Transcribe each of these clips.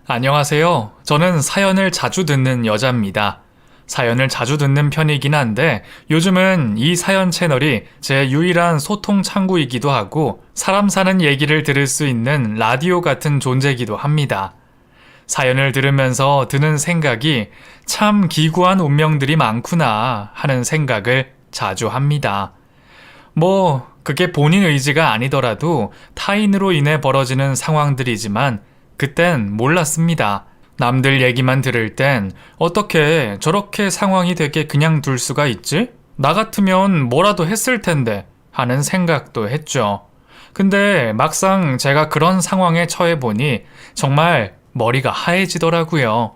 안녕하세요. 저는 사연을 자주 듣는 여자입니다. 사연을 자주 듣는 편이긴 한데 요즘은 이 사연 채널이 제 유일한 소통 창구이기도 하고 사람 사는 얘기를 들을 수 있는 라디오 같은 존재이기도 합니다. 사연을 들으면서 드는 생각이 참 기구한 운명들이 많구나 하는 생각을 자주 합니다. 그게 본인 의지가 아니더라도 타인으로 인해 벌어지는 상황들이지만 그땐 몰랐습니다. 남들 얘기만 들을 땐 어떻게 저렇게 상황이 되게 그냥 둘 수가 있지? 나 같으면 뭐라도 했을 텐데 하는 생각도 했죠. 근데 막상 제가 그런 상황에 처해 보니 정말 머리가 하얘지더라고요.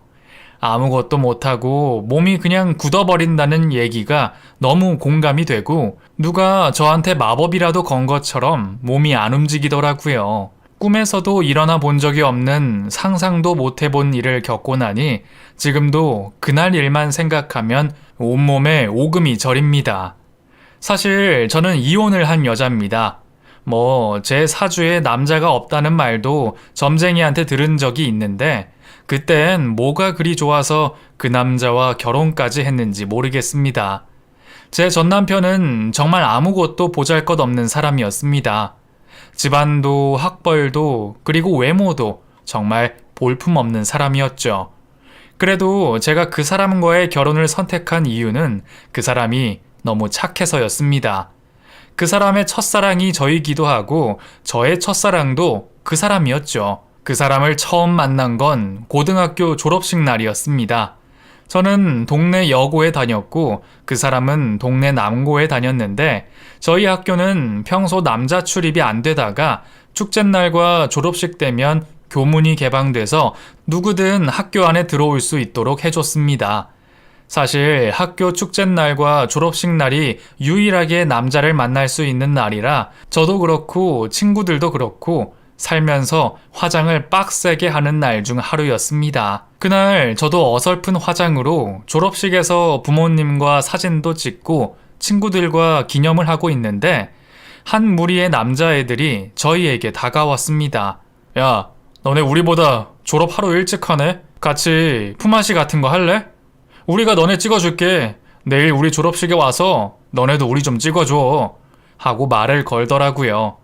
아무것도 못하고 몸이 그냥 굳어버린다는 얘기가 너무 공감이 되고 누가 저한테 마법이라도 건 것처럼 몸이 안 움직이더라고요. 꿈에서도 일어나 본 적이 없는 상상도 못 해본 일을 겪고 나니 지금도 그날 일만 생각하면 온몸에 오금이 저립니다. 사실 저는 이혼을 한 여자입니다. 제 사주에 남자가 없다는 말도 점쟁이한테 들은 적이 있는데 그땐 뭐가 그리 좋아서 그 남자와 결혼까지 했는지 모르겠습니다. 제 전남편은 정말 아무것도 보잘것없는 사람이었습니다. 집안도 학벌도 그리고 외모도 정말 볼품없는 사람이었죠. 그래도 제가 그 사람과의 결혼을 선택한 이유는 그 사람이 너무 착해서였습니다. 그 사람의 첫사랑이 저이기도 하고 저의 첫사랑도 그 사람이었죠. 그 사람을 처음 만난 건 고등학교 졸업식 날이었습니다. 저는 동네 여고에 다녔고 그 사람은 동네 남고에 다녔는데 저희 학교는 평소 남자 출입이 안 되다가 축제날과 졸업식 때면 교문이 개방돼서 누구든 학교 안에 들어올 수 있도록 해줬습니다. 사실 학교 축제날과 졸업식 날이 유일하게 남자를 만날 수 있는 날이라 저도 그렇고 친구들도 그렇고 살면서 화장을 빡세게 하는 날 중 하루였습니다. 그날 저도 어설픈 화장으로 졸업식에서 부모님과 사진도 찍고 친구들과 기념을 하고 있는데 한 무리의 남자애들이 저희에게 다가왔습니다. 야, 너네 우리보다 졸업 하루 일찍 하네? 같이 품앗이 같은 거 할래? 우리가 너네 찍어줄게. 내일 우리 졸업식에 와서 너네도 우리 좀 찍어줘. 하고 말을 걸더라고요.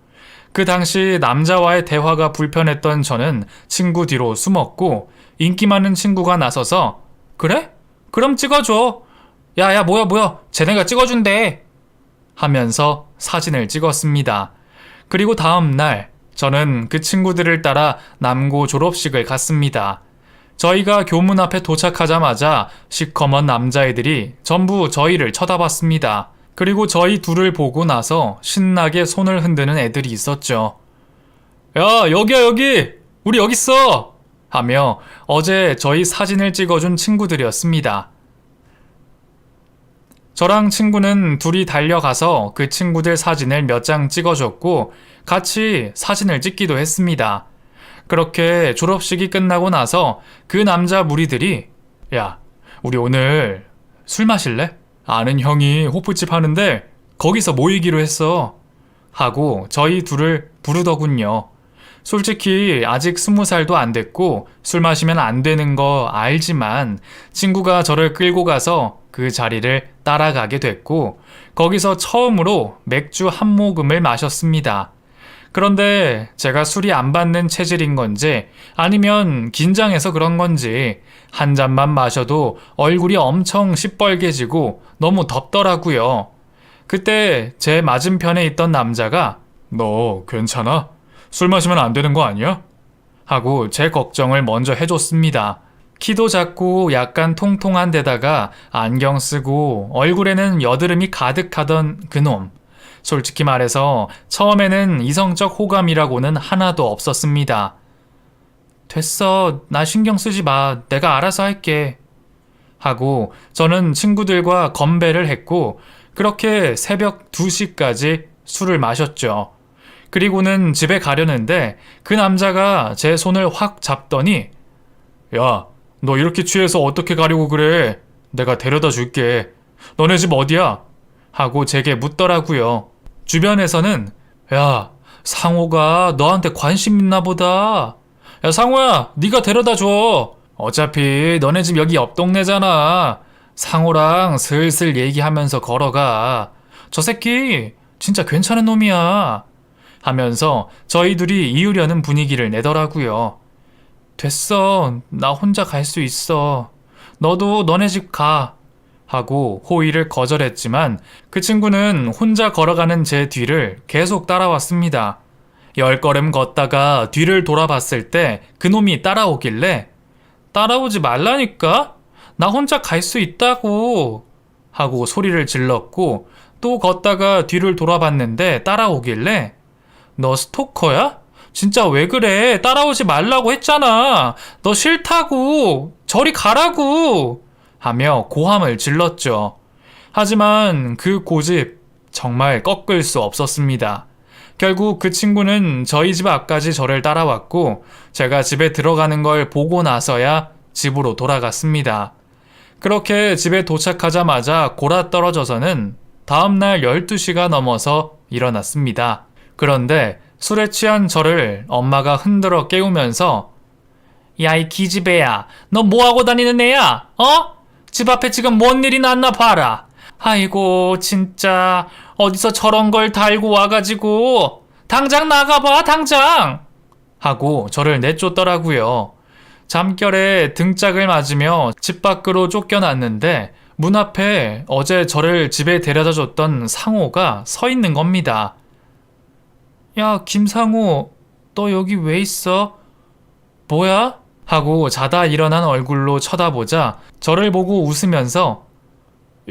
그 당시 남자와의 대화가 불편했던 저는 친구 뒤로 숨었고 인기 많은 친구가 나서서 그래? 그럼 찍어줘. 야야 뭐야 쟤네가 찍어준대. 하면서 사진을 찍었습니다. 그리고 다음 날 저는 그 친구들을 따라 남고 졸업식을 갔습니다. 저희가 교문 앞에 도착하자마자 시커먼 남자애들이 전부 저희를 쳐다봤습니다. 그리고 저희 둘을 보고 나서 신나게 손을 흔드는 애들이 있었죠. 야, 여기야, 여기! 우리 여기 있어! 하며 어제 저희 사진을 찍어준 친구들이었습니다. 저랑 친구는 둘이 달려가서 그 친구들 사진을 몇 장 찍어줬고 같이 사진을 찍기도 했습니다. 그렇게 졸업식이 끝나고 나서 그 남자 무리들이 야, 우리 오늘 술 마실래? 아는 형이 호프집 하는데 거기서 모이기로 했어. 하고 저희 둘을 부르더군요. 솔직히 아직 20살도 안 됐고 술 마시면 안 되는 거 알지만 친구가 저를 끌고 가서 그 자리를 따라가게 됐고 거기서 처음으로 맥주 한 모금을 마셨습니다. 그런데 제가 술이 안 받는 체질인 건지 아니면 긴장해서 그런 건지 한 잔만 마셔도 얼굴이 엄청 시뻘개지고 너무 덥더라고요. 그때 제 맞은편에 있던 남자가 너 괜찮아? 술 마시면 안 되는 거 아니야? 하고 제 걱정을 먼저 해줬습니다. 키도 작고 약간 통통한 데다가 안경 쓰고 얼굴에는 여드름이 가득하던 그놈. 솔직히 말해서 처음에는 이성적 호감이라고는 하나도 없었습니다. 됐어, 나 신경 쓰지 마. 내가 알아서 할게. 하고 저는 친구들과 건배를 했고 그렇게 새벽 2시까지 술을 마셨죠. 그리고는 집에 가려는데 그 남자가 제 손을 확 잡더니 야, 너 이렇게 취해서 어떻게 가려고 그래? 내가 데려다 줄게. 너네 집 어디야? 하고 제게 묻더라고요. 주변에서는 야, 상호가 너한테 관심 있나 보다. 야, 상호야, 네가 데려다 줘. 어차피 너네 집 여기 옆 동네잖아. 상호랑 슬슬 얘기하면서 걸어가. 저 새끼 진짜 괜찮은 놈이야. 하면서 저희 둘이 이으려는 분위기를 내더라고요. 됐어. 나 혼자 갈 수 있어. 너도 너네 집 가. 하고 호의를 거절했지만 그 친구는 혼자 걸어가는 제 뒤를 계속 따라왔습니다. 10걸음 걷다가 뒤를 돌아봤을 때 그놈이 따라오길래 따라오지 말라니까? 나 혼자 갈 수 있다고. 하고 소리를 질렀고 또 걷다가 뒤를 돌아봤는데 따라오길래 너 스토커야? 진짜 왜 그래? 따라오지 말라고 했잖아. 너 싫다고. 저리 가라고. 하며 고함을 질렀죠. 하지만 그 고집 정말 꺾을 수 없었습니다. 결국 그 친구는 저희 집 앞까지 저를 따라왔고 제가 집에 들어가는 걸 보고 나서야 집으로 돌아갔습니다. 그렇게 집에 도착하자마자 골아떨어져서는 다음날 12시가 넘어서 일어났습니다. 그런데 술에 취한 저를 엄마가 흔들어 깨우면서 야, 이 기집애야, 너 뭐하고 다니는 애야? 어? 집 앞에 지금 뭔 일이 났나 봐라. 아이고, 진짜 어디서 저런 걸 달고 와가지고 당장 나가봐, 당장! 하고 저를 내쫓더라고요. 잠결에 등짝을 맞으며 집 밖으로 쫓겨났는데 문 앞에 어제 저를 집에 데려다 줬던 상호가 서 있는 겁니다. 야, 김상호, 너 여기 왜 있어? 뭐야? 하고 자다 일어난 얼굴로 쳐다보자 저를 보고 웃으면서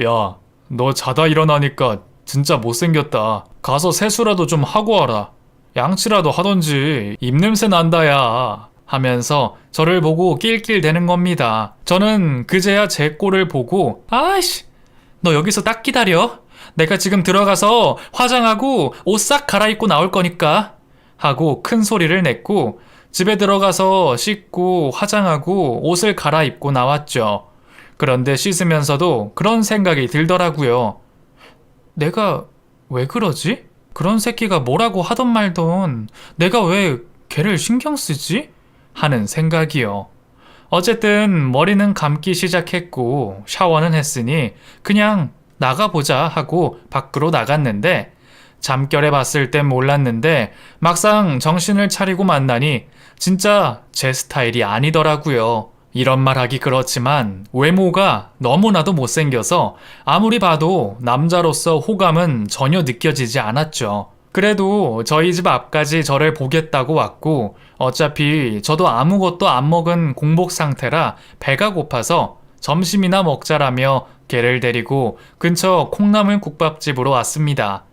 야, 너 자다 일어나니까 진짜 못생겼다. 가서 세수라도 좀 하고 와라. 양치라도 하던지 입냄새 난다 야. 하면서 저를 보고 낄낄대는 겁니다. 저는 그제야 제 꼴을 보고 아이씨, 너 여기서 딱 기다려. 내가 지금 들어가서 화장하고 옷 싹 갈아입고 나올 거니까. 하고 큰 소리를 냈고 집에 들어가서 씻고 화장하고 옷을 갈아입고 나왔죠. 그런데 씻으면서도 그런 생각이 들더라고요. 내가 왜 그러지? 그런 새끼가 뭐라고 하던 말던 내가 왜 걔를 신경 쓰지? 하는 생각이요. 어쨌든 머리는 감기 시작했고 샤워는 했으니 그냥 나가보자 하고 밖으로 나갔는데 잠결에 봤을 땐 몰랐는데 막상 정신을 차리고 만나니 진짜 제 스타일이 아니더라고요. 이런 말 하기 그렇지만 외모가 너무나도 못생겨서 아무리 봐도 남자로서 호감은 전혀 느껴지지 않았죠. 그래도 저희 집 앞까지 저를 보겠다고 왔고 어차피 저도 아무것도 안 먹은 공복 상태라 배가 고파서 점심이나 먹자라며 걔를 데리고 근처 콩나물 국밥집으로 왔습니다.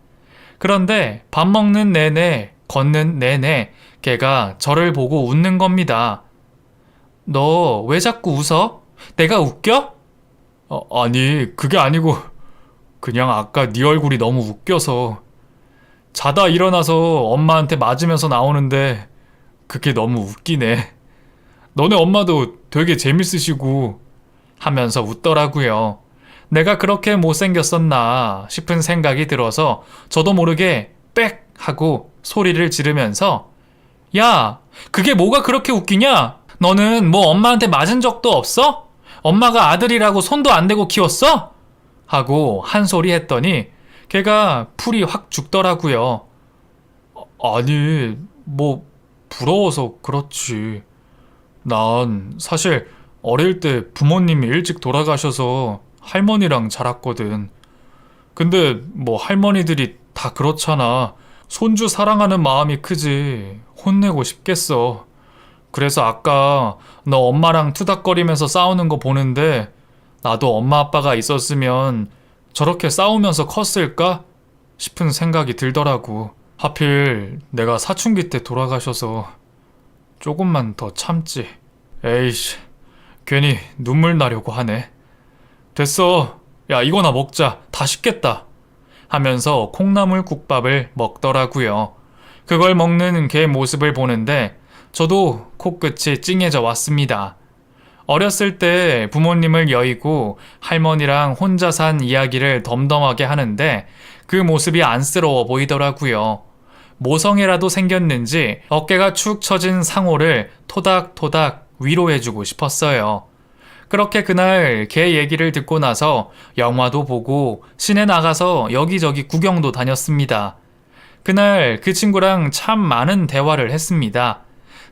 그런데 밥 먹는 내내 걷는 내내 걔가 저를 보고 웃는 겁니다. 너 왜 자꾸 웃어? 내가 웃겨? 아니, 그게 아니고 그냥 아까 네 얼굴이 너무 웃겨서 자다 일어나서 엄마한테 맞으면서 나오는데 그게 너무 웃기네. 너네 엄마도 되게 재밌으시고 하면서 웃더라고요. 내가 그렇게 못생겼었나 싶은 생각이 들어서 저도 모르게 빽 하고 소리를 지르면서 야, 그게 뭐가 그렇게 웃기냐? 너는 뭐 엄마한테 맞은 적도 없어? 엄마가 아들이라고 손도 안 대고 키웠어? 하고 한 소리 했더니 걔가 풀이 확 죽더라고요. 아니, 뭐 부러워서 그렇지. 난 사실 어릴 때 부모님이 일찍 돌아가셔서 할머니랑 자랐거든. 근데 뭐 할머니들이 다 그렇잖아. 손주 사랑하는 마음이 크지. 혼내고 싶겠어. 그래서 아까 너 엄마랑 투닥거리면서 싸우는 거 보는데 나도 엄마 아빠가 있었으면 저렇게 싸우면서 컸을까? 싶은 생각이 들더라고. 하필 내가 사춘기 때 돌아가셔서 조금만 더 참지. 에이씨, 괜히 눈물 나려고 하네. 됐어. 야, 이거나 먹자. 다 식겠다. 하면서 콩나물 국밥을 먹더라고요. 그걸 먹는 걔 모습을 보는데 저도 코끝이 찡해져 왔습니다. 어렸을 때 부모님을 여의고 할머니랑 혼자 산 이야기를 덤덤하게 하는데 그 모습이 안쓰러워 보이더라고요. 모성애라도 생겼는지 어깨가 축 처진 상호를 토닥토닥 위로해주고 싶었어요. 그렇게 그날 걔 얘기를 듣고 나서 영화도 보고 시내 나가서 여기저기 구경도 다녔습니다. 그날 그 친구랑 참 많은 대화를 했습니다.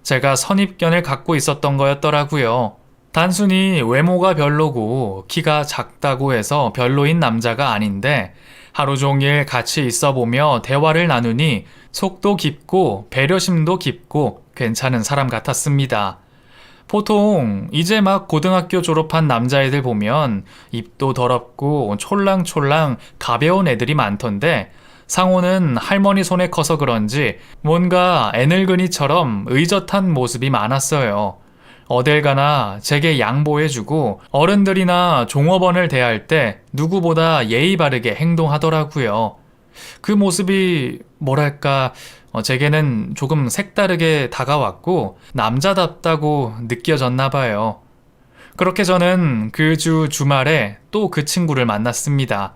제가 선입견을 갖고 있었던 거였더라고요. 단순히 외모가 별로고 키가 작다고 해서 별로인 남자가 아닌데 하루 종일 같이 있어 보며 대화를 나누니 속도 깊고 배려심도 깊고 괜찮은 사람 같았습니다. 보통 이제 막 고등학교 졸업한 남자애들 보면 입도 더럽고 촐랑촐랑 가벼운 애들이 많던데 상호는 할머니 손에 커서 그런지 뭔가 애늙은이처럼 의젓한 모습이 많았어요. 어딜 가나 제게 양보해주고 어른들이나 종업원을 대할 때 누구보다 예의 바르게 행동하더라고요. 그 모습이 뭐랄까 제게는 조금 색다르게 다가왔고 남자답다고 느껴졌나 봐요. 그렇게 저는 그 주말에 또 그 친구를 만났습니다.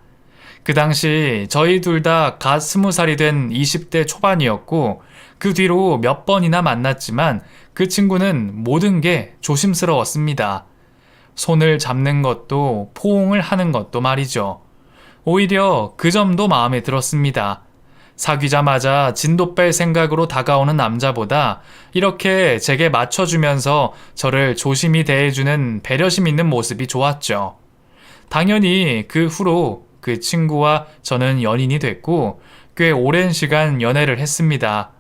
그 당시 저희 둘 다 갓 20살이 된 20대 초반이었고 그 뒤로 몇 번이나 만났지만 그 친구는 모든 게 조심스러웠습니다. 손을 잡는 것도 포옹을 하는 것도 말이죠. 오히려 그 점도 마음에 들었습니다. 사귀자마자 진도 뺄 생각으로 다가오는 남자보다 이렇게 제게 맞춰주면서 저를 조심히 대해주는 배려심 있는 모습이 좋았죠. 당연히 그 후로 그 친구와 저는 연인이 됐고 꽤 오랜 시간 연애를 했습니다.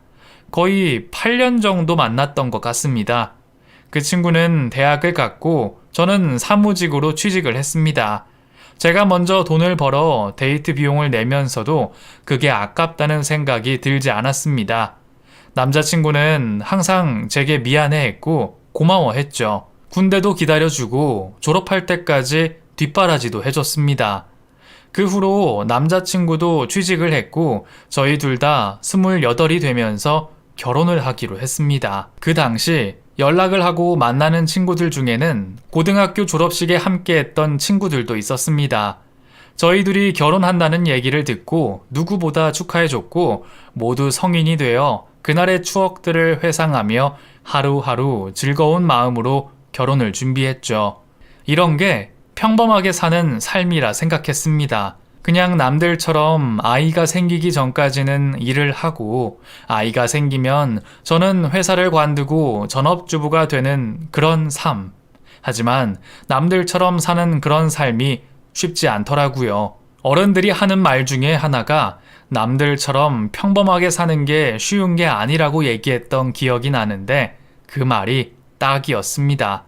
거의 8년 정도 만났던 것 같습니다. 그 친구는 대학을 갔고 저는 사무직으로 취직을 했습니다. 제가 먼저 돈을 벌어 데이트 비용을 내면서도 그게 아깝다는 생각이 들지 않았습니다. 남자친구는 항상 제게 미안해했고 고마워했죠. 군대도 기다려주고 졸업할 때까지 뒷바라지도 해줬습니다. 그 후로 남자친구도 취직을 했고 저희 둘 다 28이 되면서 결혼을 하기로 했습니다. 그 당시 연락을 하고 만나는 친구들 중에는 고등학교 졸업식에 함께했던 친구들도 있었습니다. 저희들이 결혼한다는 얘기를 듣고 누구보다 축하해줬고 모두 성인이 되어 그날의 추억들을 회상하며 하루하루 즐거운 마음으로 결혼을 준비했죠. 이런 게 평범하게 사는 삶이라 생각했습니다. 그냥 남들처럼 아이가 생기기 전까지는 일을 하고 아이가 생기면 저는 회사를 관두고 전업주부가 되는 그런 삶. 하지만 남들처럼 사는 그런 삶이 쉽지 않더라고요. 어른들이 하는 말 중에 하나가 남들처럼 평범하게 사는 게 쉬운 게 아니라고 얘기했던 기억이 나는데 그 말이 딱이었습니다.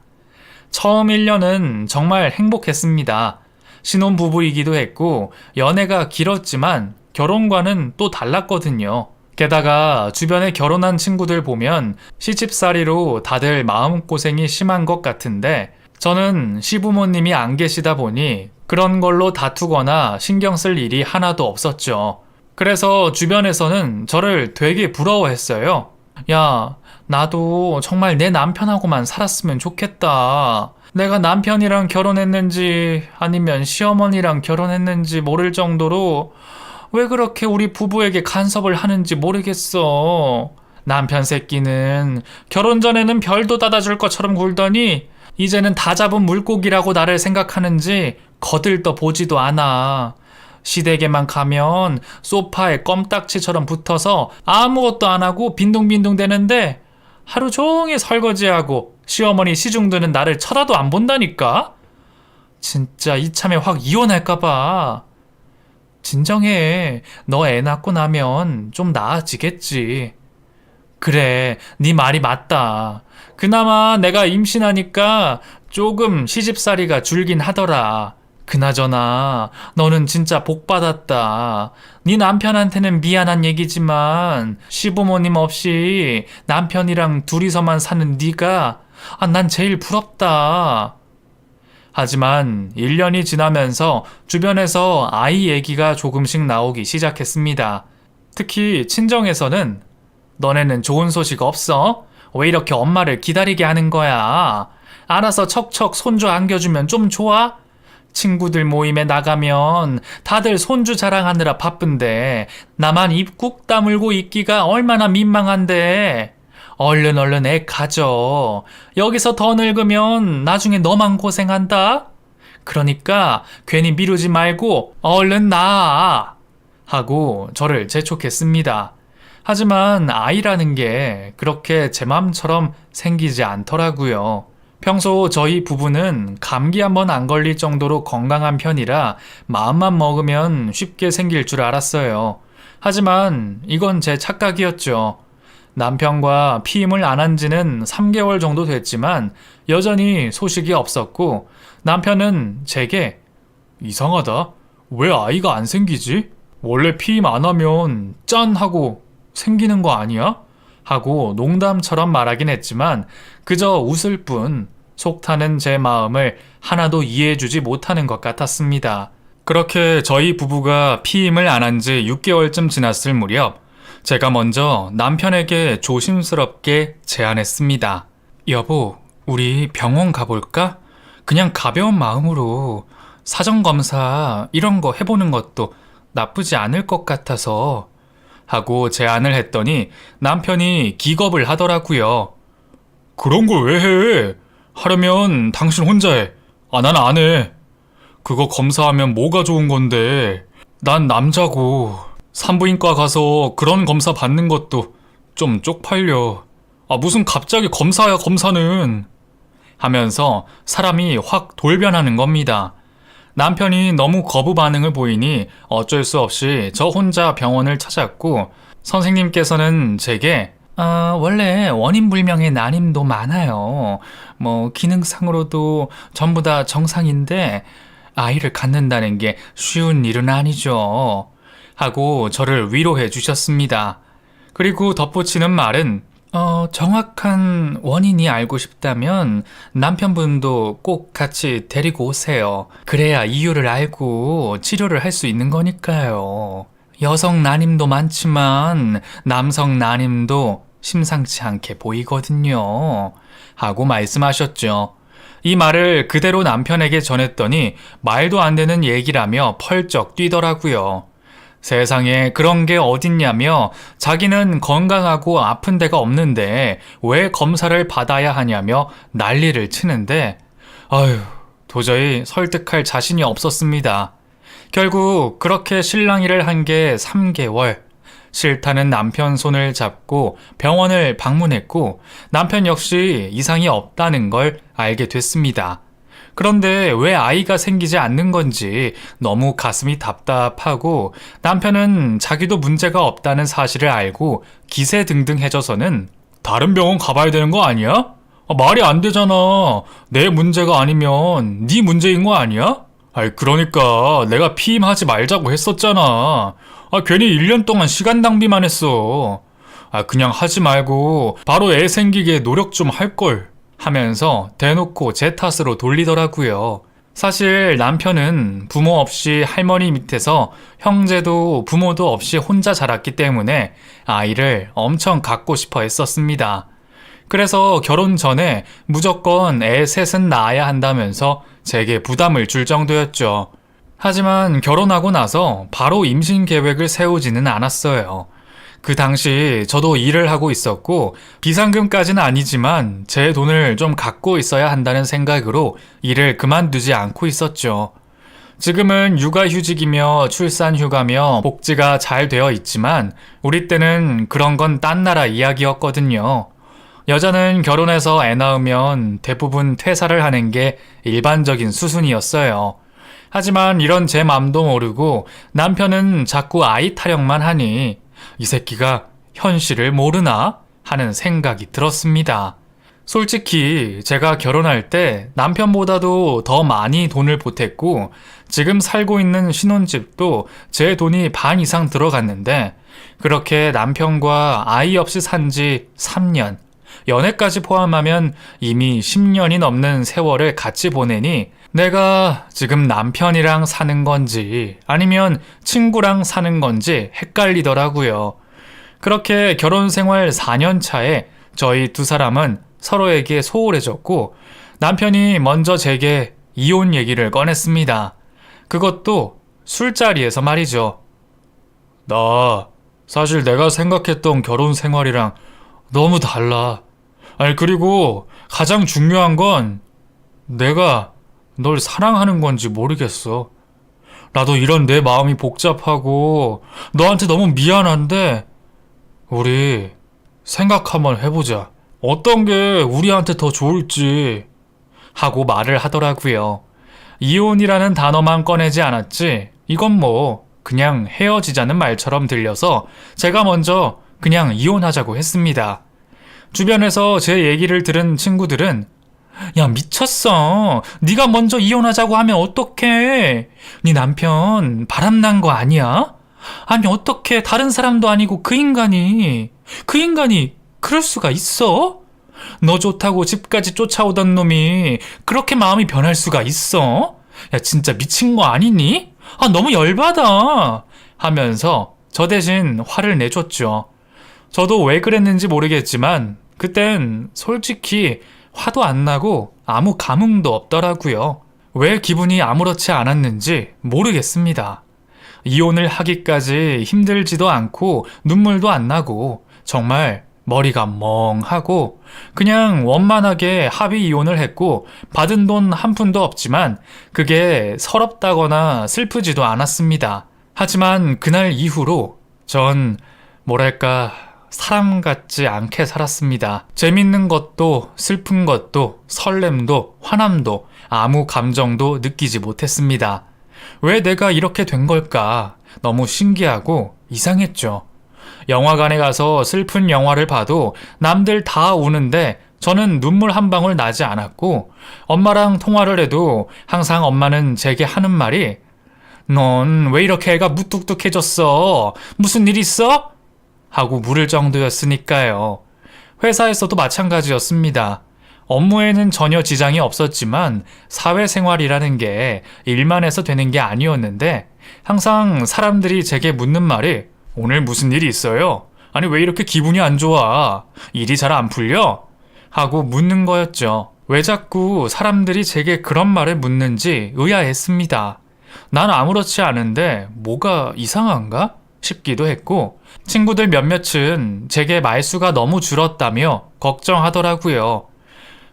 처음 1년은 정말 행복했습니다. 신혼부부이기도 했고 연애가 길었지만 결혼과는 또 달랐거든요. 게다가 주변에 결혼한 친구들 보면 시집살이로 다들 마음고생이 심한 것 같은데 저는 시부모님이 안 계시다 보니 그런 걸로 다투거나 신경 쓸 일이 하나도 없었죠. 그래서 주변에서는 저를 되게 부러워했어요. 야, 나도 정말 내 남편하고만 살았으면 좋겠다. 내가 남편이랑 결혼했는지 아니면 시어머니랑 결혼했는지 모를 정도로 왜 그렇게 우리 부부에게 간섭을 하는지 모르겠어. 남편 새끼는 결혼 전에는 별도 따다줄 것처럼 굴더니 이제는 다 잡은 물고기라고 나를 생각하는지 거들떠 보지도 않아. 시댁에만 가면 소파에 껌딱지처럼 붙어서 아무것도 안 하고 빈둥빈둥 대는데 하루 종일 설거지하고 시어머니 시중 드는 나를 쳐다도 안 본다니까? 진짜 이참에 확 이혼할까봐. 진정해. 너 애 낳고 나면 좀 나아지겠지. 그래, 네 말이 맞다. 그나마 내가 임신하니까 조금 시집살이가 줄긴 하더라. 그나저나 너는 진짜 복 받았다. 네 남편한테는 미안한 얘기지만 시부모님 없이 남편이랑 둘이서만 사는 네가 난 제일 부럽다. 하지만 1년이 지나면서 주변에서 아이 얘기가 조금씩 나오기 시작했습니다. 특히 친정에서는 너네는 좋은 소식 없어? 왜 이렇게 엄마를 기다리게 하는 거야? 알아서 척척 손주 안겨주면 좀 좋아? 친구들 모임에 나가면 다들 손주 자랑하느라 바쁜데 나만 입 꾹 다물고 있기가 얼마나 민망한데. 얼른 애 가져. 여기서 더 늙으면 나중에 너만 고생한다. 그러니까 괜히 미루지 말고 얼른 낳아. 하고 저를 재촉했습니다. 하지만 아이라는 게 그렇게 제 맘처럼 생기지 않더라고요. 평소 저희 부부는 감기 한번 안 걸릴 정도로 건강한 편이라 마음만 먹으면 쉽게 생길 줄 알았어요. 하지만 이건 제 착각이었죠. 남편과 피임을 안 한 지는 3개월 정도 됐지만 여전히 소식이 없었고 남편은 제게 이상하다. 왜 아이가 안 생기지? 원래 피임 안 하면 짠 하고 생기는 거 아니야? 하고 농담처럼 말하긴 했지만 그저 웃을 뿐 속 타는 제 마음을 하나도 이해해주지 못하는 것 같았습니다. 그렇게 저희 부부가 피임을 안 한 지 6개월쯤 지났을 무렵 제가 먼저 남편에게 조심스럽게 제안했습니다. 여보, 우리 병원 가볼까? 그냥 가벼운 마음으로 사전검사 이런 거 해보는 것도 나쁘지 않을 것 같아서 하고 제안을 했더니 남편이 기겁을 하더라고요. 그런 걸 왜 해? 하려면 당신 혼자 해. 난 안 해. 그거 검사하면 뭐가 좋은 건데. 난 남자고 산부인과 가서 그런 검사 받는 것도 좀 쪽팔려. 무슨 갑자기 검사야 검사는. 하면서 사람이 확 돌변하는 겁니다. 남편이 너무 거부 반응을 보이니 어쩔 수 없이 저 혼자 병원을 찾았고 선생님께서는 제게 원래 원인불명의 난임도 많아요. 기능상으로도 전부 다 정상인데 아이를 갖는다는 게 쉬운 일은 아니죠. 하고 저를 위로해 주셨습니다. 그리고 덧붙이는 말은 정확한 원인이 알고 싶다면 남편분도 꼭 같이 데리고 오세요. 그래야 이유를 알고 치료를 할 수 있는 거니까요. 여성 난임도 많지만 남성 난임도 심상치 않게 보이거든요. 하고 말씀하셨죠. 이 말을 그대로 남편에게 전했더니 말도 안 되는 얘기라며 펄쩍 뛰더라고요. 세상에 그런 게 어딨냐며 자기는 건강하고 아픈 데가 없는데 왜 검사를 받아야 하냐며 난리를 치는데 도저히 설득할 자신이 없었습니다. 결국 그렇게 실랑이를 한 게 3개월. 싫다는 남편 손을 잡고 병원을 방문했고 남편 역시 이상이 없다는 걸 알게 됐습니다. 그런데 왜 아이가 생기지 않는 건지 너무 가슴이 답답하고 남편은 자기도 문제가 없다는 사실을 알고 기세등등해져서는 다른 병원 가봐야 되는 거 아니야? 말이 안 되잖아. 내 문제가 아니면 네 문제인 거 아니야? 그러니까 내가 피임하지 말자고 했었잖아. 괜히 1년 동안 시간 낭비만 했어. 그냥 하지 말고 바로 애 생기게 노력 좀 할걸. 하면서 대놓고 제 탓으로 돌리더라고요. 사실 남편은 부모 없이 할머니 밑에서 형제도 부모도 없이 혼자 자랐기 때문에 아이를 엄청 갖고 싶어 했었습니다. 그래서 결혼 전에 무조건 애 셋은 낳아야 한다면서 제게 부담을 줄 정도였죠. 하지만 결혼하고 나서 바로 임신 계획을 세우지는 않았어요. 그 당시 저도 일을 하고 있었고 비상금까지는 아니지만 제 돈을 좀 갖고 있어야 한다는 생각으로 일을 그만두지 않고 있었죠. 지금은 육아휴직이며 출산휴가며 복지가 잘 되어 있지만 우리 때는 그런 건 딴 나라 이야기였거든요. 여자는 결혼해서 애 낳으면 대부분 퇴사를 하는 게 일반적인 수순이었어요. 하지만 이런 제 맘도 모르고 남편은 자꾸 아이 타령만 하니 이 새끼가 현실을 모르나 하는 생각이 들었습니다. 솔직히 제가 결혼할 때 남편보다도 더 많이 돈을 보탰고 지금 살고 있는 신혼집도 제 돈이 반 이상 들어갔는데 그렇게 남편과 아이 없이 산 지 3년, 연애까지 포함하면 이미 10년이 넘는 세월을 같이 보내니 내가 지금 남편이랑 사는 건지 아니면 친구랑 사는 건지 헷갈리더라고요. 그렇게 결혼 생활 4년 차에 저희 두 사람은 서로에게 소홀해졌고 남편이 먼저 제게 이혼 얘기를 꺼냈습니다. 그것도 술자리에서 말이죠. 나 사실 내가 생각했던 결혼 생활이랑 너무 달라. 아니, 그리고 가장 중요한 건 내가 널 사랑하는 건지 모르겠어. 나도 이런 내 마음이 복잡하고 너한테 너무 미안한데 우리 생각 한번 해보자. 어떤 게 우리한테 더 좋을지 하고 말을 하더라고요. 이혼이라는 단어만 꺼내지 않았지 이건 뭐 그냥 헤어지자는 말처럼 들려서 제가 먼저 그냥 이혼하자고 했습니다. 주변에서 제 얘기를 들은 친구들은 야, 미쳤어. 네가 먼저 이혼하자고 하면 어떡해. 네 남편 바람난 거 아니야? 아니, 어떡해. 다른 사람도 아니고 그 인간이 그럴 수가 있어? 너 좋다고 집까지 쫓아오던 놈이 그렇게 마음이 변할 수가 있어? 야, 진짜 미친 거 아니니? 아, 너무 열받아. 하면서 저 대신 화를 내줬죠. 저도 왜 그랬는지 모르겠지만 그땐 솔직히 화도 안 나고 아무 감흥도 없더라고요. 왜 기분이 아무렇지 않았는지 모르겠습니다. 이혼을 하기까지 힘들지도 않고 눈물도 안 나고 정말 머리가 멍하고 그냥 원만하게 합의 이혼을 했고 받은 돈 한 푼도 없지만 그게 서럽다거나 슬프지도 않았습니다. 하지만 그날 이후로 전 뭐랄까 사람 같지 않게 살았습니다. 재밌는 것도 슬픈 것도 설렘도 화남도 아무 감정도 느끼지 못했습니다. 왜 내가 이렇게 된 걸까? 너무 신기하고 이상했죠. 영화관에 가서 슬픈 영화를 봐도 남들 다 우는데 저는 눈물 한 방울 나지 않았고 엄마랑 통화를 해도 항상 엄마는 제게 하는 말이 넌 왜 이렇게 애가 무뚝뚝해졌어? 무슨 일 있어? 하고 물을 정도였으니까요. 회사에서도 마찬가지였습니다. 업무에는 전혀 지장이 없었지만 사회생활이라는 게 일만 해서 되는 게 아니었는데 항상 사람들이 제게 묻는 말이 오늘 무슨 일이 있어요? 아니 왜 이렇게 기분이 안 좋아? 일이 잘 안 풀려? 하고 묻는 거였죠. 왜 자꾸 사람들이 제게 그런 말을 묻는지 의아했습니다. 난 아무렇지 않은데 뭐가 이상한가? 싶기도 했고 친구들 몇몇은 제게 말수가 너무 줄었다며 걱정하더라고요.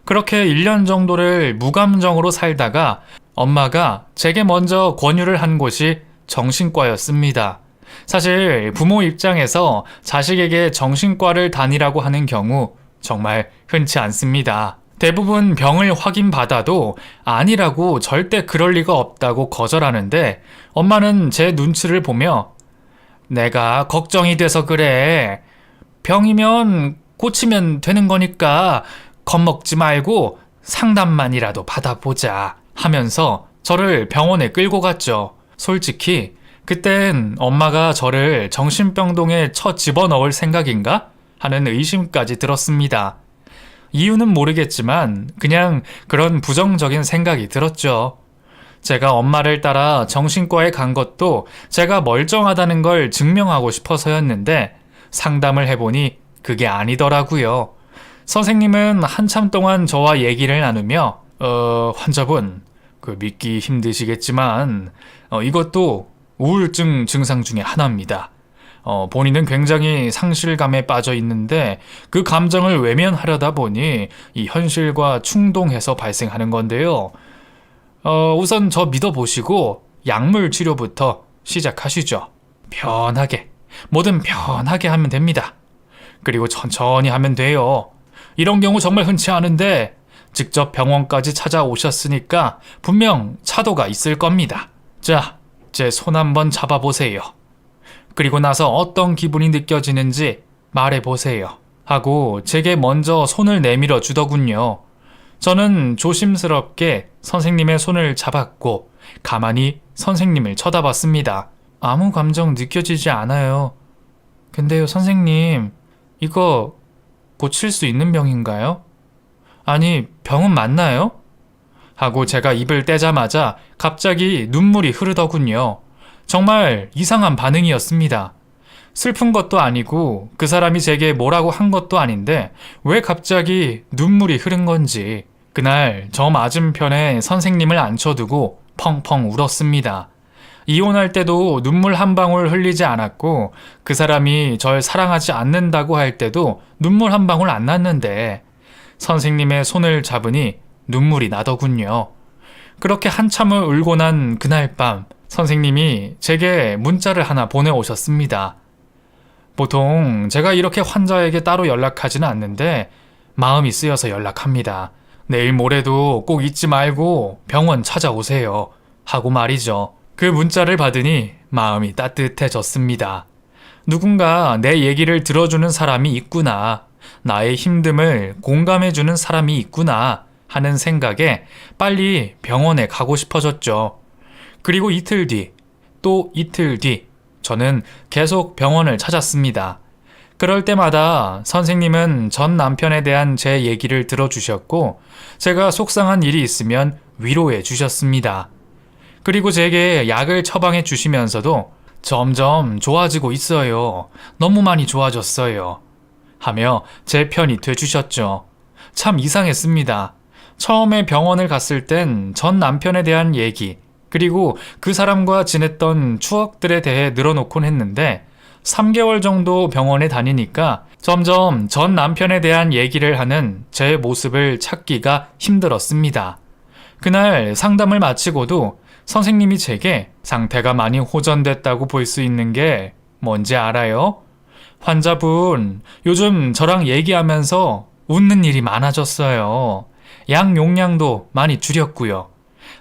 그렇게 1년 정도를 무감정으로 살다가 엄마가 제게 먼저 권유를 한 곳이 정신과였습니다. 사실 부모 입장에서 자식에게 정신과를 다니라고 하는 경우 정말 흔치 않습니다. 대부분 병을 확인받아도 아니라고 절대 그럴 리가 없다고 거절하는데 엄마는 제 눈치를 보며 내가 걱정이 돼서 그래. 병이면 고치면 되는 거니까 겁먹지 말고 상담만이라도 받아보자 하면서 저를 병원에 끌고 갔죠. 솔직히 그땐 엄마가 저를 정신병동에 쳐 집어넣을 생각인가 하는 의심까지 들었습니다. 이유는 모르겠지만 그냥 그런 부정적인 생각이 들었죠. 제가 엄마를 따라 정신과에 간 것도 제가 멀쩡하다는 걸 증명하고 싶어서였는데 상담을 해보니 그게 아니더라고요. 선생님은 한참 동안 저와 얘기를 나누며 환자분 믿기 힘드시겠지만 이것도 우울증 증상 중에 하나입니다. 본인은 굉장히 상실감에 빠져 있는데 그 감정을 외면하려다 보니 이 현실과 충동해서 발생하는 건데요. 우선 저 믿어보시고 약물 치료부터 시작하시죠. 편하게, 뭐든 편하게 하면 됩니다. 그리고 천천히 하면 돼요. 이런 경우 정말 흔치 않은데 직접 병원까지 찾아오셨으니까 분명 차도가 있을 겁니다. 자, 제 손 한번 잡아보세요. 그리고 나서 어떤 기분이 느껴지는지 말해보세요. 하고 제게 먼저 손을 내밀어 주더군요. 저는 조심스럽게 선생님의 손을 잡았고 가만히 선생님을 쳐다봤습니다. 아무 감정 느껴지지 않아요. 근데요, 선생님, 이거 고칠 수 있는 병인가요? 아니, 병은 맞나요? 하고 제가 입을 떼자마자 갑자기 눈물이 흐르더군요. 정말 이상한 반응이었습니다. 슬픈 것도 아니고 그 사람이 제게 뭐라고 한 것도 아닌데 왜 갑자기 눈물이 흐른 건지 그날 저 맞은편에 선생님을 앉혀두고 펑펑 울었습니다. 이혼할 때도 눈물 한 방울 흘리지 않았고 그 사람이 절 사랑하지 않는다고 할 때도 눈물 한 방울 안 났는데 선생님의 손을 잡으니 눈물이 나더군요. 그렇게 한참을 울고 난 그날 밤 선생님이 제게 문자를 하나 보내오셨습니다. 보통 제가 이렇게 환자에게 따로 연락하지는 않는데 마음이 쓰여서 연락합니다. 내일 모레도 꼭 잊지 말고 병원 찾아오세요. 하고 말이죠. 그 문자를 받으니 마음이 따뜻해졌습니다. 누군가 내 얘기를 들어주는 사람이 있구나. 나의 힘듦을 공감해주는 사람이 있구나 하는 생각에 빨리 병원에 가고 싶어졌죠. 그리고 이틀 뒤, 또 이틀 뒤, 저는 계속 병원을 찾았습니다. 그럴 때마다 선생님은 전 남편에 대한 제 얘기를 들어주셨고 제가 속상한 일이 있으면 위로해 주셨습니다. 그리고 제게 약을 처방해 주시면서도 점점 좋아지고 있어요. 너무 많이 좋아졌어요. 하며 제 편이 돼주셨죠. 참 이상했습니다. 처음에 병원을 갔을 땐 전 남편에 대한 얘기, 그리고 그 사람과 지냈던 추억들에 대해 늘어놓곤 했는데 3개월 정도 병원에 다니니까 점점 전 남편에 대한 얘기를 하는 제 모습을 찾기가 힘들었습니다. 그날 상담을 마치고도 선생님이 제게 상태가 많이 호전됐다고 볼 수 있는 게 뭔지 알아요? 환자분, 요즘 저랑 얘기하면서 웃는 일이 많아졌어요. 약 용량도 많이 줄였고요.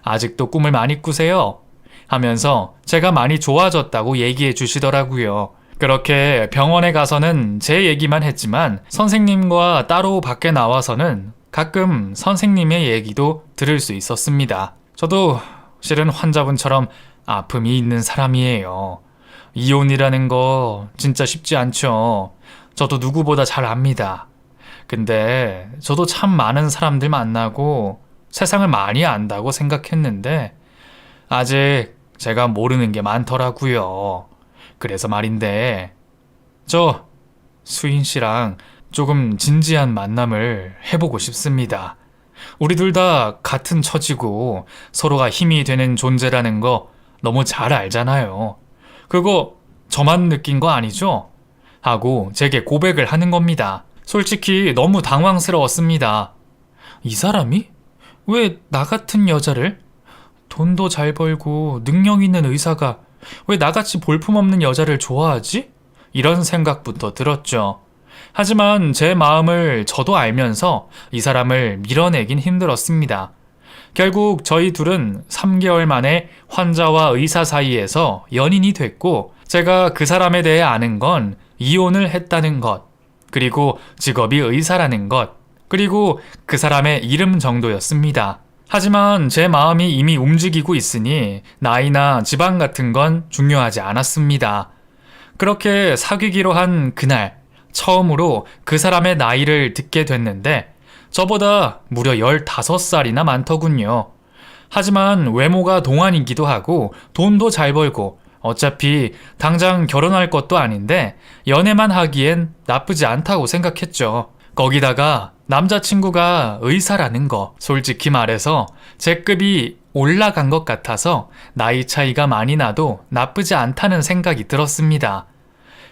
아직도 꿈을 많이 꾸세요. 하면서 제가 많이 좋아졌다고 얘기해 주시더라고요. 그렇게 병원에 가서는 제 얘기만 했지만 선생님과 따로 밖에 나와서는 가끔 선생님의 얘기도 들을 수 있었습니다. 저도 실은 환자분처럼 아픔이 있는 사람이에요. 이혼이라는 거 진짜 쉽지 않죠. 저도 누구보다 잘 압니다. 근데 저도 참 많은 사람들 만나고 세상을 많이 안다고 생각했는데 아직 제가 모르는 게 많더라고요. 그래서 말인데 저 수인 씨랑 조금 진지한 만남을 해보고 싶습니다. 우리 둘 다 같은 처지고 서로가 힘이 되는 존재라는 거 너무 잘 알잖아요. 그거 저만 느낀 거 아니죠? 하고 제게 고백을 하는 겁니다. 솔직히 너무 당황스러웠습니다. 이 사람이? 왜 나 같은 여자를? 돈도 잘 벌고 능력 있는 의사가 왜 나같이 볼품없는 여자를 좋아하지? 이런 생각부터 들었죠. 하지만 제 마음을 저도 알면서 이 사람을 밀어내긴 힘들었습니다. 결국 저희 둘은 3개월 만에 환자와 의사 사이에서 연인이 됐고 제가 그 사람에 대해 아는 건 이혼을 했다는 것, 그리고 직업이 의사라는 것, 그리고 그 사람의 이름 정도였습니다. 하지만 제 마음이 이미 움직이고 있으니 나이나 지방 같은 건 중요하지 않았습니다. 그렇게 사귀기로 한 그날 처음으로 그 사람의 나이를 듣게 됐는데 저보다 무려 15살이나 많더군요. 하지만 외모가 동안이기도 하고 돈도 잘 벌고 어차피 당장 결혼할 것도 아닌데 연애만 하기엔 나쁘지 않다고 생각했죠. 거기다가 남자친구가 의사라는 거, 솔직히 말해서 제 급이 올라간 것 같아서 나이 차이가 많이 나도 나쁘지 않다는 생각이 들었습니다.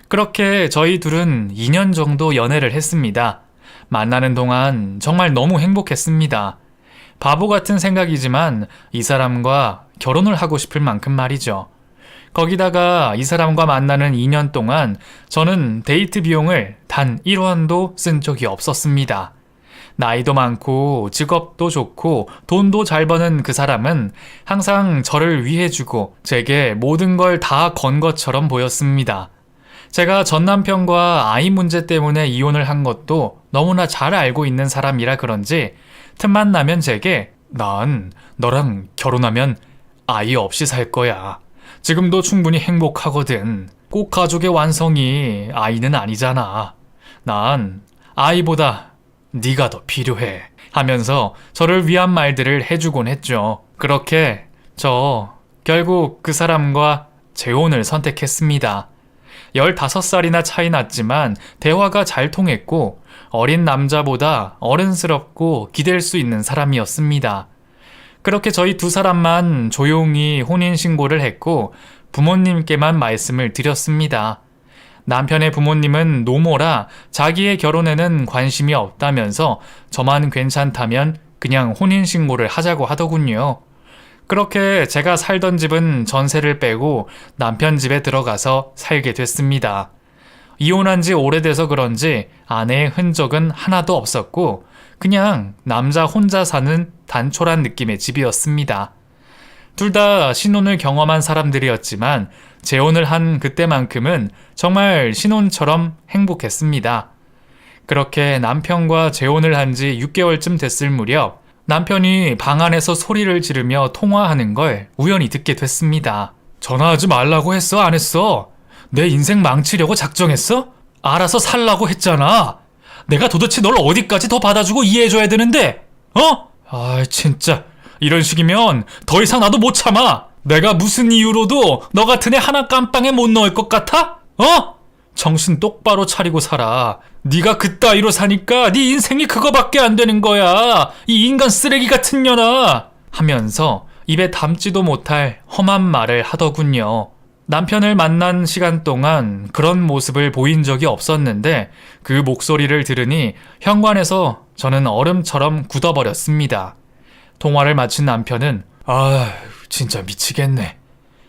그렇게 저희 둘은 2년 정도 연애를 했습니다. 만나는 동안 정말 너무 행복했습니다. 바보 같은 생각이지만 이 사람과 결혼을 하고 싶을 만큼 말이죠. 거기다가 이 사람과 만나는 2년 동안 저는 데이트 비용을 단 1원도 쓴 적이 없었습니다. 나이도 많고 직업도 좋고 돈도 잘 버는 그 사람은 항상 저를 위해주고 제게 모든 걸 다 건 것처럼 보였습니다. 제가 전 남편과 아이 문제 때문에 이혼을 한 것도 너무나 잘 알고 있는 사람이라 그런지 틈만 나면 제게 난 너랑 결혼하면 아이 없이 살 거야. 지금도 충분히 행복하거든. 꼭 가족의 완성이 아이는 아니잖아. 난 아이보다 네가 더 필요해. 하면서 저를 위한 말들을 해주곤 했죠. 그렇게 저 결국 그 사람과 재혼을 선택했습니다. 15살이나 차이 났지만 대화가 잘 통했고 어린 남자보다 어른스럽고 기댈 수 있는 사람이었습니다. 그렇게 저희 두 사람만 조용히 혼인신고를 했고 부모님께만 말씀을 드렸습니다. 남편의 부모님은 노모라 자기의 결혼에는 관심이 없다면서 저만 괜찮다면 그냥 혼인신고를 하자고 하더군요. 그렇게 제가 살던 집은 전세를 빼고 남편 집에 들어가서 살게 됐습니다. 이혼한 지 오래돼서 그런지 아내의 흔적은 하나도 없었고 그냥 남자 혼자 사는 단촐한 느낌의 집이었습니다. 둘 다 신혼을 경험한 사람들이었지만 재혼을 한 그때만큼은 정말 신혼처럼 행복했습니다. 그렇게 남편과 재혼을 한 지 6개월쯤 됐을 무렵 남편이 방 안에서 소리를 지르며 통화하는 걸 우연히 듣게 됐습니다. 전화하지 말라고 했어, 안 했어? 내 인생 망치려고 작정했어? 알아서 살라고 했잖아. 내가 도대체 널 어디까지 더 받아주고 이해해줘야 되는데? 아, 진짜 이런 식이면 더 이상 나도 못 참아. 내가 무슨 이유로도 너 같은 애 하나 깜빵에 못 넣을 것 같아? 정신 똑바로 차리고 살아. 네가 그따위로 사니까 네 인생이 그거밖에 안 되는 거야. 이 인간 쓰레기 같은 년아. 하면서 입에 담지도 못할 험한 말을 하더군요. 남편을 만난 시간 동안 그런 모습을 보인 적이 없었는데 그 목소리를 들으니 현관에서 저는 얼음처럼 굳어버렸습니다. 통화를 마친 남편은 진짜 미치겠네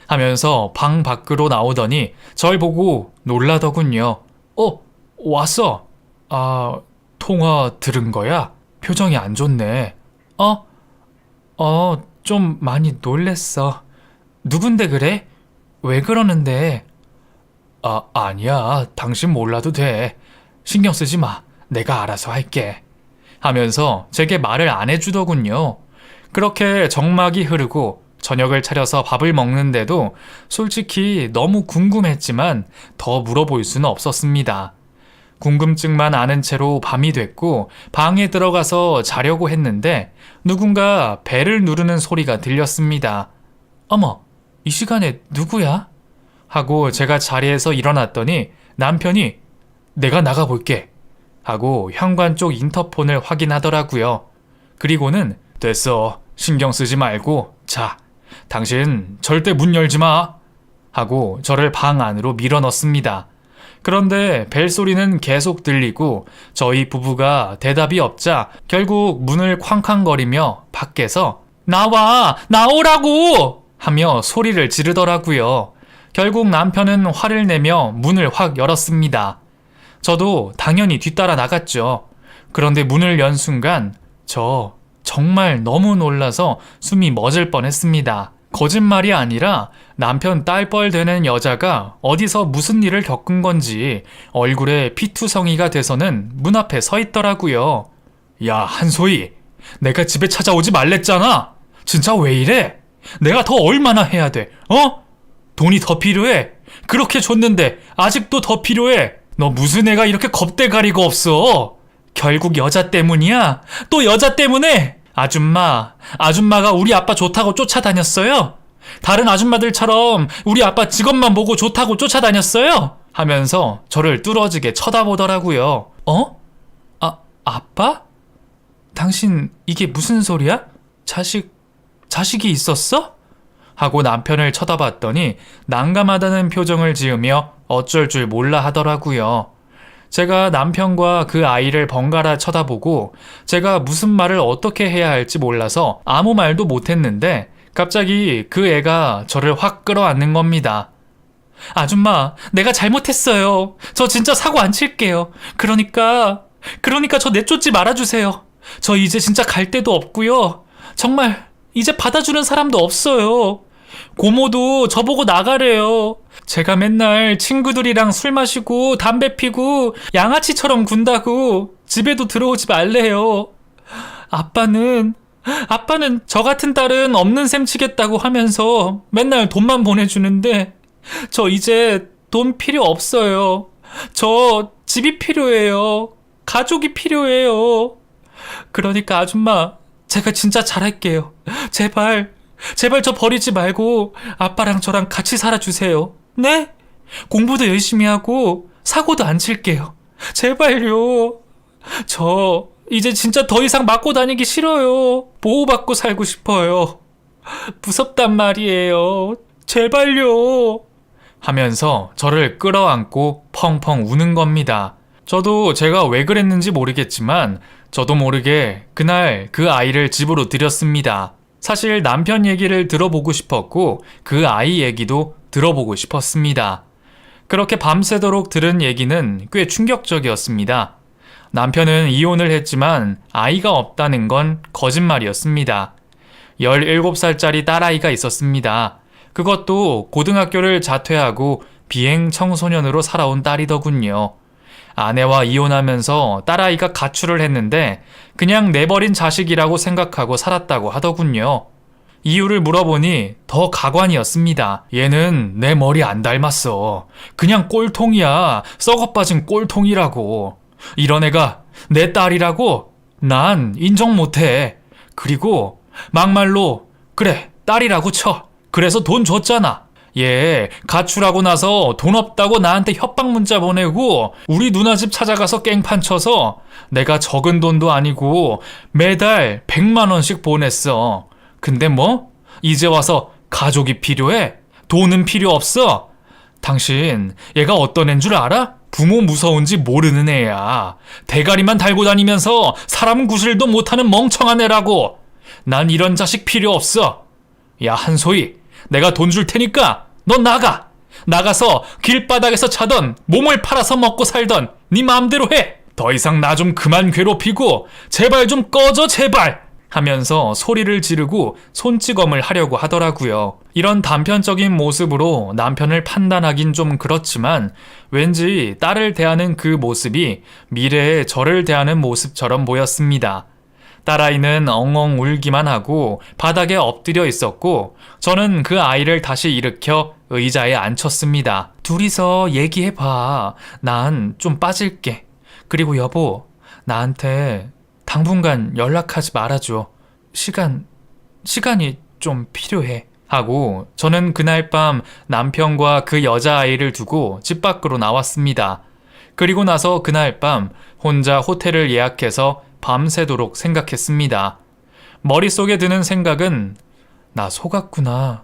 하면서 방 밖으로 나오더니 절 보고 놀라더군요. 왔어? 통화 들은 거야? 표정이 안 좋네. 좀 많이 놀랬어. 누군데 그래? 왜 그러는데? 아니야. 당신 몰라도 돼. 신경 쓰지 마. 내가 알아서 할게. 하면서 제게 말을 안 해주더군요. 그렇게 정막이 흐르고 저녁을 차려서 밥을 먹는데도 솔직히 너무 궁금했지만 더 물어볼 수는 없었습니다. 궁금증만 아는 채로 밤이 됐고 방에 들어가서 자려고 했는데 누군가 벨을 누르는 소리가 들렸습니다. 어머, 이 시간에 누구야? 하고 제가 자리에서 일어났더니 남편이 내가 나가볼게 하고 현관 쪽 인터폰을 확인하더라고요. 그리고는 됐어. 신경 쓰지 말고 자. 당신 절대 문 열지 마. 하고 저를 방 안으로 밀어넣습니다. 그런데 벨소리는 계속 들리고 저희 부부가 대답이 없자 결국 문을 쾅쾅거리며 밖에서 나오라고! 하며 소리를 지르더라고요. 결국 남편은 화를 내며 문을 확 열었습니다. 저도 당연히 뒤따라 나갔죠. 그런데 문을 연 순간 저 정말 너무 놀라서 숨이 멎을 뻔했습니다. 거짓말이 아니라 남편 딸뻘 되는 여자가 어디서 무슨 일을 겪은 건지 얼굴에 피투성이가 돼서는 문 앞에 서 있더라고요. 야, 한소희, 내가 집에 찾아오지 말랬잖아. 진짜 왜 이래? 내가 더 얼마나 해야 돼? 돈이 더 필요해. 그렇게 줬는데 아직도 더 필요해. 너 무슨 애가 이렇게 겁대가리가 없어? 결국 여자 때문이야? 또 여자 때문에? 아줌마가 우리 아빠 좋다고 쫓아다녔어요? 다른 아줌마들처럼 우리 아빠 직업만 보고 좋다고 쫓아다녔어요? 하면서 저를 뚫어지게 쳐다보더라고요. 아빠? 당신 이게 무슨 소리야? 자식이 있었어? 하고 남편을 쳐다봤더니 난감하다는 표정을 지으며 어쩔 줄 몰라 하더라고요. 제가 남편과 그 아이를 번갈아 쳐다보고 제가 무슨 말을 어떻게 해야 할지 몰라서 아무 말도 못했는데 갑자기 그 애가 저를 확 끌어안는 겁니다. 아줌마, 내가 잘못했어요. 저 진짜 사고 안 칠게요. 그러니까 저 내쫓지 말아주세요. 저 이제 진짜 갈 데도 없고요. 정말 이제 받아주는 사람도 없어요. 고모도 저보고 나가래요. 제가 맨날 친구들이랑 술 마시고 담배 피고 양아치처럼 군다고 집에도 들어오지 말래요. 아빠는 저 같은 딸은 없는 셈 치겠다고 하면서 맨날 돈만 보내주는데 저 이제 돈 필요 없어요. 저 집이 필요해요. 가족이 필요해요. 그러니까 아줌마, 제가 진짜 잘할게요. 제발 저 버리지 말고 아빠랑 저랑 같이 살아주세요. 네? 공부도 열심히 하고 사고도 안 칠게요. 제발요. 저 이제 진짜 더 이상 맞고 다니기 싫어요. 보호받고 살고 싶어요. 무섭단 말이에요. 제발요. 하면서 저를 끌어안고 펑펑 우는 겁니다. 저도 제가 왜 그랬는지 모르겠지만 저도 모르게 그날 그 아이를 집으로 들였습니다. 사실 남편 얘기를 들어보고 싶었고 그 아이 얘기도 들어보고 싶었습니다. 그렇게 밤새도록 들은 얘기는 꽤 충격적이었습니다. 남편은 이혼을 했지만 아이가 없다는 건 거짓말이었습니다. 17살짜리 딸아이가 있었습니다. 그것도 고등학교를 자퇴하고 비행 청소년으로 살아온 딸이더군요. 아내와 이혼하면서 딸아이가 가출을 했는데 그냥 내버린 자식이라고 생각하고 살았다고 하더군요. 이유를 물어보니 더 가관이었습니다. 얘는 내 머리 안 닮았어. 그냥 꼴통이야. 썩어빠진 꼴통이라고. 이런 애가 내 딸이라고? 난 인정 못해. 그리고 막말로 그래 딸이라고 쳐. 그래서 돈 줬잖아. 얘 가출하고 나서 돈 없다고 나한테 협박 문자 보내고 우리 누나 집 찾아가서 깽판 쳐서 내가 적은 돈도 아니고 매달 100만 원씩 보냈어. 근데 뭐? 이제 와서 가족이 필요해? 돈은 필요 없어? 당신 얘가 어떤 애인 줄 알아? 부모 무서운지 모르는 애야. 대가리만 달고 다니면서 사람 구실도 못하는 멍청한 애라고. 난 이런 자식 필요 없어. 야 한소희, 내가 돈 줄 테니까 너 나가. 나가서 길바닥에서 자던 몸을 팔아서 먹고 살던 네 마음대로 해. 더 이상 나 좀 그만 괴롭히고 제발 좀 꺼져 제발 하면서 소리를 지르고 손찌검을 하려고 하더라고요. 이런 단편적인 모습으로 남편을 판단하긴 좀 그렇지만 왠지 딸을 대하는 그 모습이 미래의 저를 대하는 모습처럼 보였습니다. 딸아이는 엉엉 울기만 하고 바닥에 엎드려 있었고 저는 그 아이를 다시 일으켜 의자에 앉혔습니다. 둘이서 얘기해봐. 난 좀 빠질게. 그리고 여보, 나한테 당분간 연락하지 말아줘. 시간이 좀 필요해. 하고 저는 그날 밤 남편과 그 여자아이를 두고 집 밖으로 나왔습니다. 그리고 나서 그날 밤 혼자 호텔을 예약해서 밤새도록 생각했습니다. 머릿속에 드는 생각은 나 속았구나.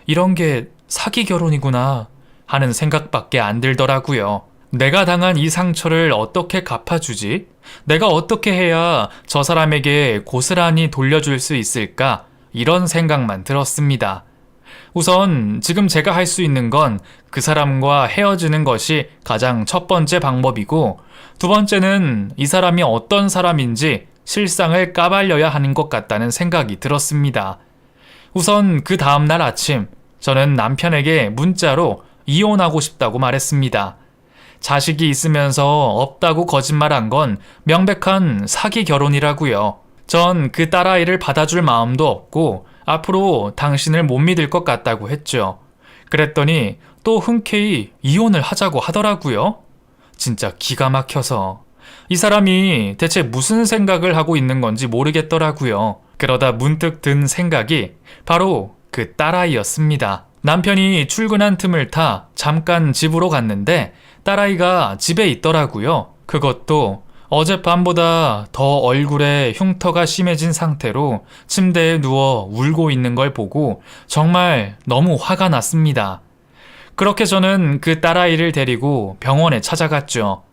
이런 게 사기 결혼이구나 하는 생각밖에 안 들더라고요. 내가 당한 이 상처를 어떻게 갚아주지? 내가 어떻게 해야 저 사람에게 고스란히 돌려줄 수 있을까? 이런 생각만 들었습니다. 우선 지금 제가 할 수 있는 건 그 사람과 헤어지는 것이 가장 첫 번째 방법이고 두 번째는 이 사람이 어떤 사람인지 실상을 까발려야 하는 것 같다는 생각이 들었습니다. 우선 그 다음날 아침 저는 남편에게 문자로 이혼하고 싶다고 말했습니다. 자식이 있으면서 없다고 거짓말한 건 명백한 사기 결혼이라고요. 전 그 딸아이를 받아줄 마음도 없고 앞으로 당신을 못 믿을 것 같다고 했죠. 그랬더니 또 흔쾌히 이혼을 하자고 하더라고요. 진짜 기가 막혀서 이 사람이 대체 무슨 생각을 하고 있는 건지 모르겠더라고요. 그러다 문득 든 생각이 바로 그 딸아이였습니다. 남편이 출근한 틈을 타 잠깐 집으로 갔는데 딸아이가 집에 있더라고요. 그것도 어젯밤보다 더 얼굴에 흉터가 심해진 상태로 침대에 누워 울고 있는 걸 보고 정말 너무 화가 났습니다. 그렇게 저는 그 딸아이를 데리고 병원에 찾아갔죠.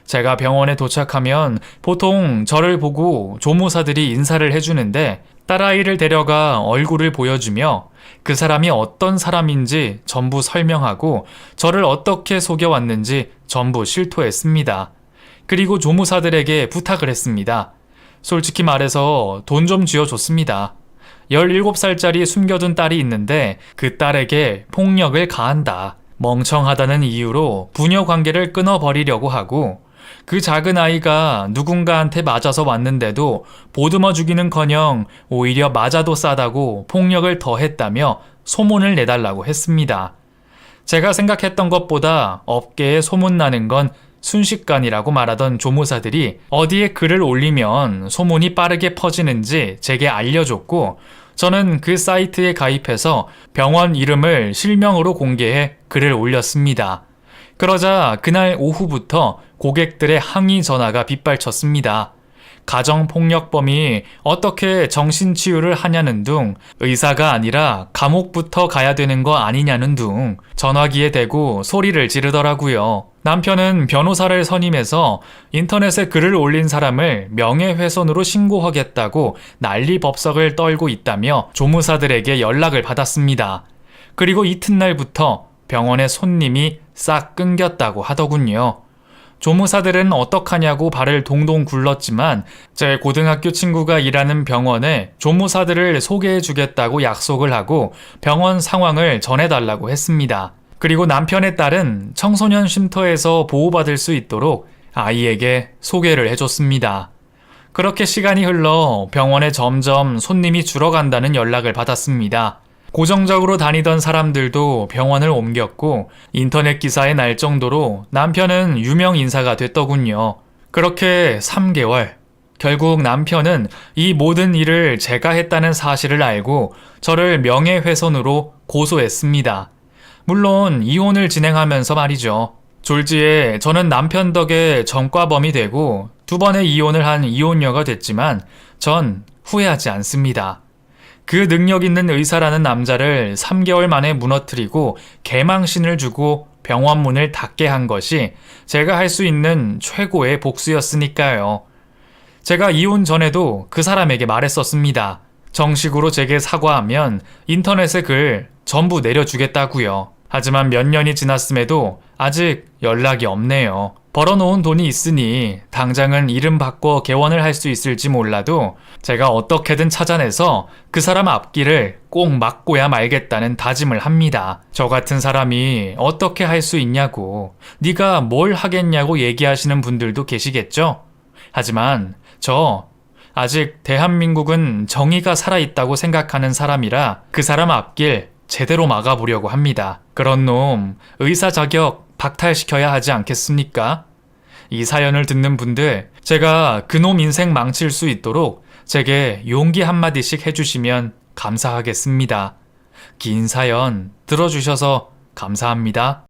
제가 병원에 도착하면 보통 저를 보고 조무사들이 인사를 해주는데 딸아이를 데려가 얼굴을 보여주며 그 사람이 어떤 사람인지 전부 설명하고 저를 어떻게 속여왔는지 전부 실토했습니다. 그리고 조무사들에게 부탁을 했습니다. 솔직히 말해서 돈 좀 쥐어줬습니다. 17살짜리 숨겨둔 딸이 있는데 그 딸에게 폭력을 가한다. 멍청하다는 이유로 부녀 관계를 끊어버리려고 하고 그 작은 아이가 누군가한테 맞아서 왔는데도 보듬어 주기는커녕 오히려 맞아도 싸다고 폭력을 더했다며 소문을 내달라고 했습니다. 제가 생각했던 것보다 업계에 소문나는 건 순식간이라고 말하던 조무사들이 어디에 글을 올리면 소문이 빠르게 퍼지는지 제게 알려줬고 저는 그 사이트에 가입해서 병원 이름을 실명으로 공개해 글을 올렸습니다. 그러자 그날 오후부터 고객들의 항의 전화가 빗발쳤습니다. 가정폭력범이 어떻게 정신치유를 하냐는 둥, 의사가 아니라 감옥부터 가야 되는 거 아니냐는 둥 전화기에 대고 소리를 지르더라고요. 남편은 변호사를 선임해서 인터넷에 글을 올린 사람을 명예훼손으로 신고하겠다고 난리법석을 떨고 있다며 조무사들에게 연락을 받았습니다. 그리고 이튿날부터 병원의 손님이 싹 끊겼다고 하더군요. 조무사들은 어떡하냐고 발을 동동 굴렀지만 제 고등학교 친구가 일하는 병원에 조무사들을 소개해주겠다고 약속을 하고 병원 상황을 전해달라고 했습니다. 그리고 남편의 딸은 청소년 쉼터에서 보호받을 수 있도록 아이에게 소개를 해줬습니다. 그렇게 시간이 흘러 병원에 점점 손님이 줄어간다는 연락을 받았습니다. 고정적으로 다니던 사람들도 병원을 옮겼고 인터넷 기사에 날 정도로 남편은 유명 인사가 됐더군요. 그렇게 3개월. 결국 남편은 이 모든 일을 제가 했다는 사실을 알고 저를 명예훼손으로 고소했습니다. 물론 이혼을 진행하면서 말이죠. 졸지에 저는 남편 덕에 전과범이 되고 2번의 이혼을 한 이혼녀가 됐지만 전 후회하지 않습니다. 그 능력 있는 의사라는 남자를 3개월 만에 무너뜨리고 개망신을 주고 병원 문을 닫게 한 것이 제가 할 수 있는 최고의 복수였으니까요. 제가 이혼 전에도 그 사람에게 말했었습니다. 정식으로 제게 사과하면 인터넷에 글 전부 내려주겠다고요. 하지만 몇 년이 지났음에도 아직 연락이 없네요. 벌어놓은 돈이 있으니 당장은 이름 바꿔 개원을 할 수 있을지 몰라도 제가 어떻게든 찾아내서 그 사람 앞길을 꼭 막고야 말겠다는 다짐을 합니다. 저 같은 사람이 어떻게 할 수 있냐고, 네가 뭘 하겠냐고 얘기하시는 분들도 계시겠죠? 하지만 저 아직 대한민국은 정의가 살아있다고 생각하는 사람이라 그 사람 앞길 제대로 막아보려고 합니다. 그런 놈 의사 자격 박탈시켜야 하지 않겠습니까? 이 사연을 듣는 분들, 제가 그놈 인생 망칠 수 있도록 제게 용기 한마디씩 해주시면 감사하겠습니다. 긴 사연 들어주셔서 감사합니다.